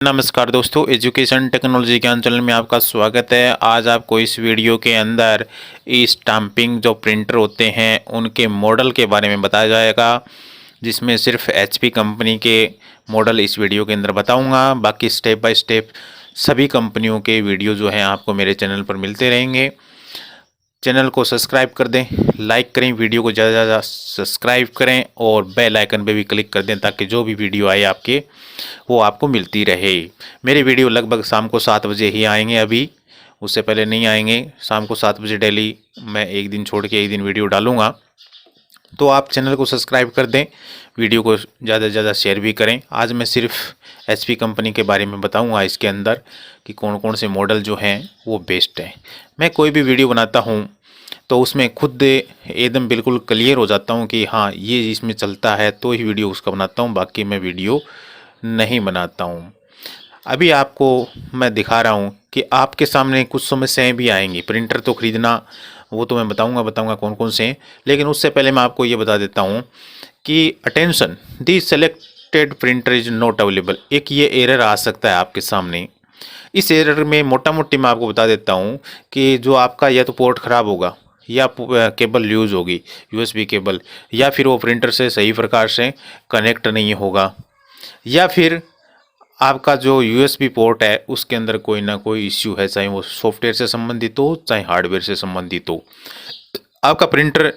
नमस्कार दोस्तों, education technology ज्ञान चैनल में आपका स्वागत है। आज आपको इस वीडियो के अंदर ई स्टाम्पिंग जो प्रिंटर होते हैं उनके मॉडल के बारे में बताया जाएगा, जिसमें सिर्फ एचपी कंपनी के मॉडल इस वीडियो के अंदर बताऊंगा। बाकी स्टेप बाय स्टेप सभी कंपनियों के वीडियो जो हैं आपको मेरे चैनल पर मिलते रहेंगे। चैनल को सब्सक्राइब कर दें, लाइक करें, वीडियो को ज़्यादा से ज़्यादा सब्सक्राइब करें और बेल आइकन पे भी क्लिक कर दें ताकि जो भी वीडियो आए आपके वो आपको मिलती रहे। मेरे वीडियो लगभग शाम को 7 बजे ही आएंगे, अभी उससे पहले नहीं आएंगे। शाम को 7 बजे डेली मैं एक दिन छोड़ के एक दिन वीडियो डालूँगा, तो आप चैनल को सब्सक्राइब कर दें, वीडियो को ज़्यादा से ज़्यादा शेयर भी करें। आज मैं सिर्फ एचपी कंपनी के बारे में बताऊंगा इसके अंदर कि कौन कौन से मॉडल जो हैं वो बेस्ट हैं। मैं कोई भी वीडियो बनाता हूं तो उसमें खुद एकदम बिल्कुल क्लियर हो जाता हूं कि हाँ ये इसमें चलता है तो ही वीडियो उसका बनाता हूं, बाकी मैं वीडियो नहीं बनाता हूं। अभी आपको मैं दिखा रहा हूं कि आपके सामने कुछ समस्याएं भी आएंगी। प्रिंटर तो ख़रीदना वो तो मैं बताऊंगा कौन कौन से हैं, लेकिन उससे पहले मैं आपको ये बता देता हूं कि attention the selected printer is not available. एक ये एरर आ सकता है आपके सामने। इस एरर में मोटा मोटी मैं आपको बता देता हूं कि जो आपका या तो पोर्ट ख़राब होगा या केबल लूज होगी, यूएसबी केबल, या फिर वो प्रिंटर से सही प्रकार से कनेक्ट नहीं होगा, या फिर आपका जो यूएसबी पोर्ट है उसके अंदर कोई ना कोई इश्यू है, चाहे वो सॉफ्टवेयर से संबंधित हो चाहे हार्डवेयर से संबंधित हो। आपका प्रिंटर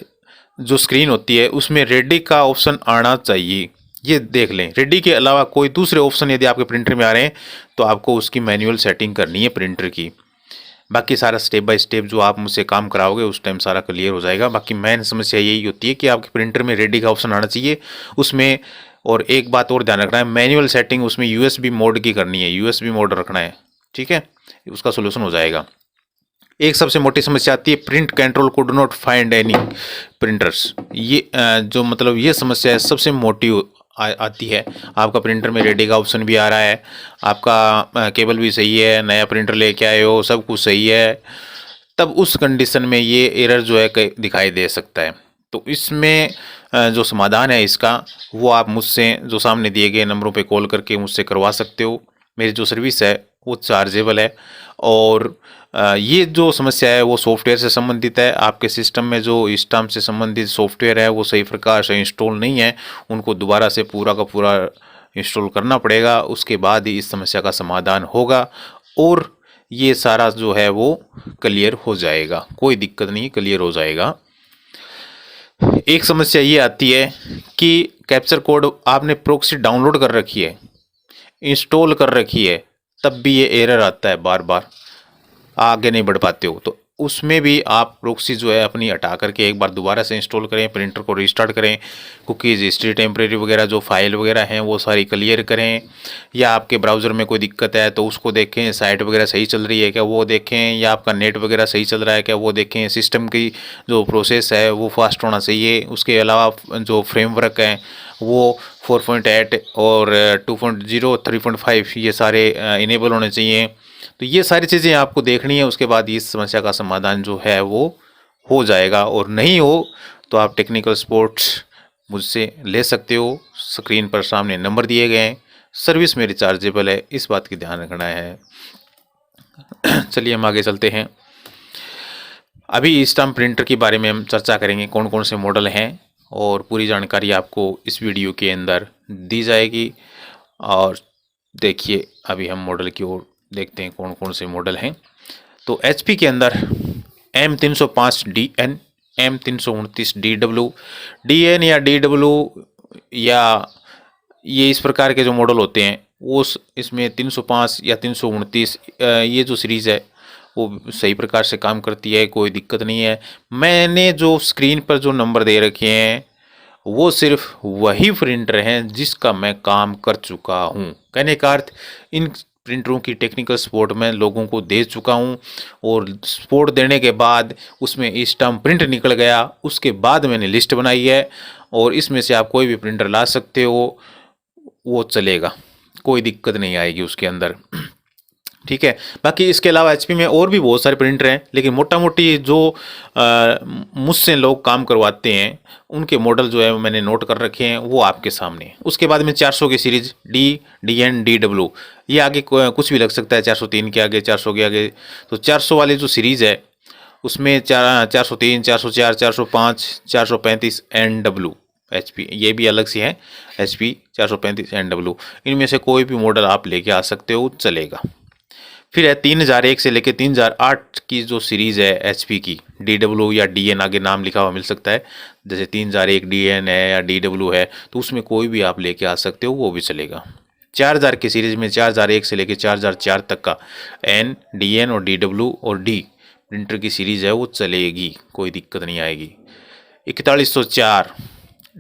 जो स्क्रीन होती है उसमें रेडी का ऑप्शन आना चाहिए, ये देख लें। रेडी के अलावा कोई दूसरे ऑप्शन यदि आपके प्रिंटर में आ रहे हैं तो आपको उसकी मैनुअल सेटिंग करनी है प्रिंटर की। बाकी सारा स्टेप बाय स्टेप जो आप मुझसे काम कराओगे उस टाइम सारा क्लियर हो जाएगा। बाकी मेन समस्या यही होती है कि आपके प्रिंटर में रेडी का ऑप्शन आना चाहिए उसमें। और एक बात और ध्यान रखना है, मैनुअल सेटिंग उसमें यूएसबी मोड की करनी है, यूएसबी मोड रखना है, ठीक है, उसका सोल्यूशन हो जाएगा। एक सबसे मोटी समस्या आती है print control could not find any printers. ये जो मतलब ये समस्या है सबसे मोटी आती है। आपका प्रिंटर में रेडी का ऑप्शन भी आ रहा है, आपका केबल भी सही है, नया प्रिंटर लेके आए हो, सब कुछ सही है, तब उस कंडीशन में ये एरर जो है दिखाई दे सकता है। तो इसमें जो समाधान है इसका वो आप मुझसे जो सामने दिए गए नंबरों पे कॉल करके मुझसे करवा सकते हो। मेरी जो सर्विस है वो चार्जेबल है, और ये जो समस्या है वो सॉफ्टवेयर से संबंधित है। आपके सिस्टम में जो स्टैम्प से संबंधित सॉफ्टवेयर है वो सही प्रकार से इंस्टॉल नहीं है, उनको दोबारा से पूरा का पूरा इंस्टॉल करना पड़ेगा, उसके बाद ही इस समस्या का समाधान होगा और ये सारा जो है वो क्लियर हो जाएगा। कोई दिक्कत नहीं, क्लियर हो जाएगा। एक समस्या ये आती है कि कैप्चर कोड आपने प्रॉक्सी डाउनलोड कर रखी है, इंस्टॉल कर रखी है, तब भी ये एरर आता है, बार बार आगे नहीं बढ़ पाते हो। तो उसमें भी आप प्रॉक्सी जो है अपनी हटा करके एक बार दोबारा से इंस्टॉल करें, प्रिंटर को रीस्टार्ट करें, कुकीज़ हिस्ट्री टेम्परेरी वगैरह जो फाइल वगैरह हैं वो सारी क्लियर करें, या आपके ब्राउज़र में कोई दिक्कत है तो उसको देखें, साइट वगैरह सही चल रही है क्या वो देखें, या आपका नेट वगैरह सही चल रहा है क्या वो देखें, सिस्टम की जो प्रोसेस है वो फास्ट होना चाहिए। उसके अलावा जो फ्रेमवर्क है वो 4.8 और 2.0 3.5 ये सारे इनेबल होने चाहिए। तो ये सारी चीज़ें आपको देखनी है, उसके बाद इस समस्या का समाधान जो है वो हो जाएगा। और नहीं हो तो आप टेक्निकल सपोर्ट मुझसे ले सकते हो, स्क्रीन पर सामने नंबर दिए गए हैं। सर्विस मेरी चार्जेबल है, इस बात की ध्यान रखना है। चलिए हम आगे चलते हैं। अभी स्टैम्प प्रिंटर के बारे में हम चर्चा करेंगे, कौन कौन से मॉडल हैं, और पूरी जानकारी आपको इस वीडियो के अंदर दी जाएगी। और देखिए अभी हम मॉडल की ओर देखते हैं कौन कौन से मॉडल हैं। तो एचपी के अंदर M305DN, M329DW, DN या DW या ये इस प्रकार के जो मॉडल होते हैं वो इसमें 305 या 329 ये जो सीरीज़ है वो सही प्रकार से काम करती है, कोई दिक्कत नहीं है। मैंने जो स्क्रीन पर जो नंबर दे रखे हैं वो सिर्फ वही प्रिंटर हैं जिसका मैं काम कर चुका हूँ। कहने का अर्थ इन प्रिंटरों की टेक्निकल सपोर्ट मैं लोगों को दे चुका हूँ, और सपोर्ट देने के बाद उसमें स्टैम्प प्रिंट निकल गया, उसके बाद मैंने लिस्ट बनाई है, और इसमें से आप कोई भी प्रिंटर ला सकते हो, वो चलेगा, कोई दिक्कत नहीं आएगी उसके अंदर। ठीक है। बाकी इसके अलावा एचपी में और भी बहुत सारे प्रिंटर हैं, लेकिन मोटा मोटी जो मुझसे लोग काम करवाते हैं उनके मॉडल जो है वो मैंने नोट कर रखे हैं, वो आपके सामने। उसके बाद में 400 की सीरीज DN DW, ये आगे कुछ भी लग सकता है, 403 के आगे, 400 के आगे। तो 400 वाली जो सीरीज़ है उसमें 403, 404, 405, 435 NW HP, ये भी अलग से है HP 435 NW। इनमें से कोई भी मॉडल आप लेके आ सकते हो, चलेगा। फिर है 3001 से लेके 3008 की जो सीरीज़ है HP की, DW या DN आगे नाम लिखा हुआ मिल सकता है, जैसे 3001 DN है या DW है, तो उसमें कोई भी आप लेके आ सकते हो, वो भी चलेगा। 4000 की सीरीज़ में 4001 से लेके 4004 तक का N, DN और DW और D प्रिंटर की सीरीज़ है, वो चलेगी, कोई दिक्कत नहीं आएगी। 4104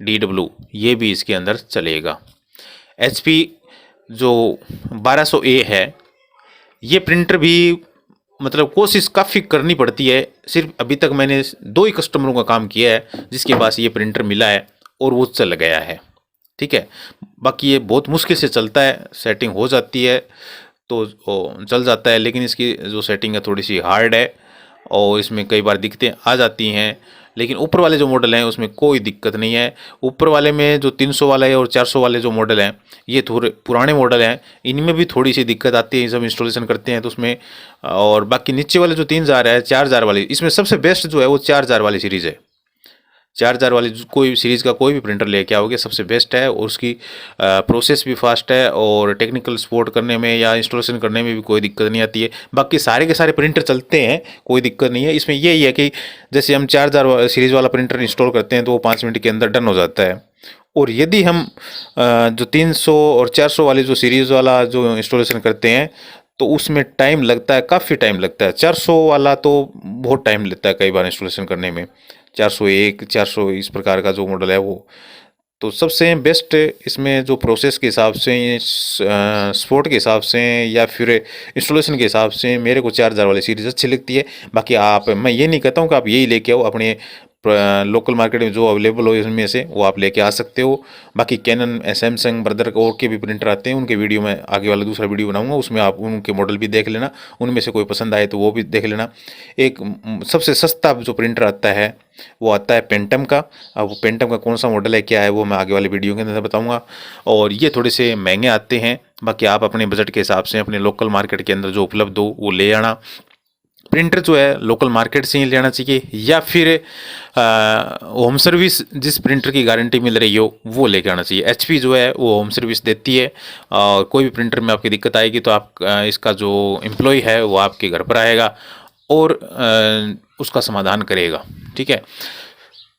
DW, ये भी इसके अंदर चलेगा। HP जो 1200A है, ये प्रिंटर भी मतलब कोशिश काफ़ी करनी पड़ती है। सिर्फ अभी तक मैंने 2 ही कस्टमरों का काम किया है जिसके पास ये प्रिंटर मिला है और वो चल गया है, ठीक है। बाकी ये बहुत मुश्किल से चलता है, सेटिंग हो जाती है तो चल जाता है, लेकिन इसकी जो सेटिंग है थोड़ी सी हार्ड है और इसमें कई बार दिक्कतें आ जाती हैं। लेकिन ऊपर वाले जो मॉडल हैं उसमें कोई दिक्कत नहीं है। ऊपर वाले में जो 300 वाला है और 400 वाले जो मॉडल हैं, ये थोड़े पुराने मॉडल हैं, इनमें भी थोड़ी सी दिक्कत आती है जब इंस्टॉलेशन करते हैं तो उसमें। और बाकी नीचे वाले जो 3000 है, 4000 वाली, इसमें सबसे बेस्ट जो है वो 4000 वाली सीरीज़ है। 4000 वाली कोई सीरीज़ का कोई भी प्रिंटर लेके आओगे सबसे बेस्ट है, और उसकी प्रोसेस भी फास्ट है और टेक्निकल सपोर्ट करने में या इंस्टॉलेशन करने में भी कोई दिक्कत नहीं आती है। बाकी सारे के सारे प्रिंटर चलते हैं, कोई दिक्कत नहीं है। इसमें यही है कि जैसे हम 4000 सीरीज़ वाला प्रिंटर इंस्टॉल करते हैं तो वो 5 मिनट के अंदर डन हो जाता है। और यदि हम जो 300 और 400 वाली जो सीरीज़ वाला जो इंस्टॉलेशन करते हैं तो उसमें टाइम लगता है, काफ़ी टाइम लगता है। 400 वाला तो बहुत टाइम लेता है कई बार इंस्टॉलेशन करने में, 401, 400 इस प्रकार का जो मॉडल है वो। तो सबसे बेस्ट इसमें जो प्रोसेस के हिसाब से, सपोर्ट के हिसाब से या फिर इंस्टॉलेशन के हिसाब से मेरे को 4000 वाली सीरीज़ अच्छी लगती है। बाकी मैं ये नहीं कहता हूँ कि आप यही लेके आओ, अपने लोकल मार्केट में जो अवेलेबल हो इसमें से वो आप लेके आ सकते हो। बाकी कैनन, सैमसंग, ब्रदर और के भी प्रिंटर आते हैं, उनके वीडियो में आगे वाला दूसरा वीडियो बनाऊंगा, उसमें आप उनके मॉडल भी देख लेना, उनमें से कोई पसंद आए तो वो भी देख लेना। एक सबसे सस्ता जो प्रिंटर आता है वो आता है पेंटम का। अब वो पेंटम का कौन सा मॉडल है, क्या है, वो मैं आगे वाले वीडियो के अंदर बताऊंगा। और ये थोड़े से महंगे आते हैं, बाकी आप अपने बजट के हिसाब से अपने लोकल मार्केट के अंदर जो उपलब्ध हो वो ले आना। प्रिंटर जो है लोकल मार्केट से ही लेना चाहिए, या फिर होम सर्विस जिस प्रिंटर की गारंटी मिल रही हो वो लेके आना चाहिए। HP जो है वो होम सर्विस देती है, और कोई भी प्रिंटर में आपकी दिक्कत आएगी तो आप इसका जो एम्प्लॉय है वो आपके घर पर आएगा और उसका समाधान करेगा, ठीक है।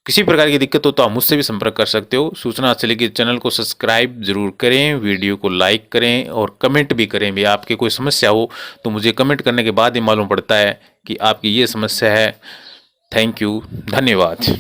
किसी प्रकार की दिक्कत हो तो आप मुझसे भी संपर्क कर सकते हो। सूचना अच्छी लगी चैनल को सब्सक्राइब जरूर करें, वीडियो को लाइक करें और कमेंट भी करें भी। आपकी कोई समस्या हो तो मुझे कमेंट करने के बाद ही मालूम पड़ता है कि आपकी ये समस्या है। थैंक यू, धन्यवाद।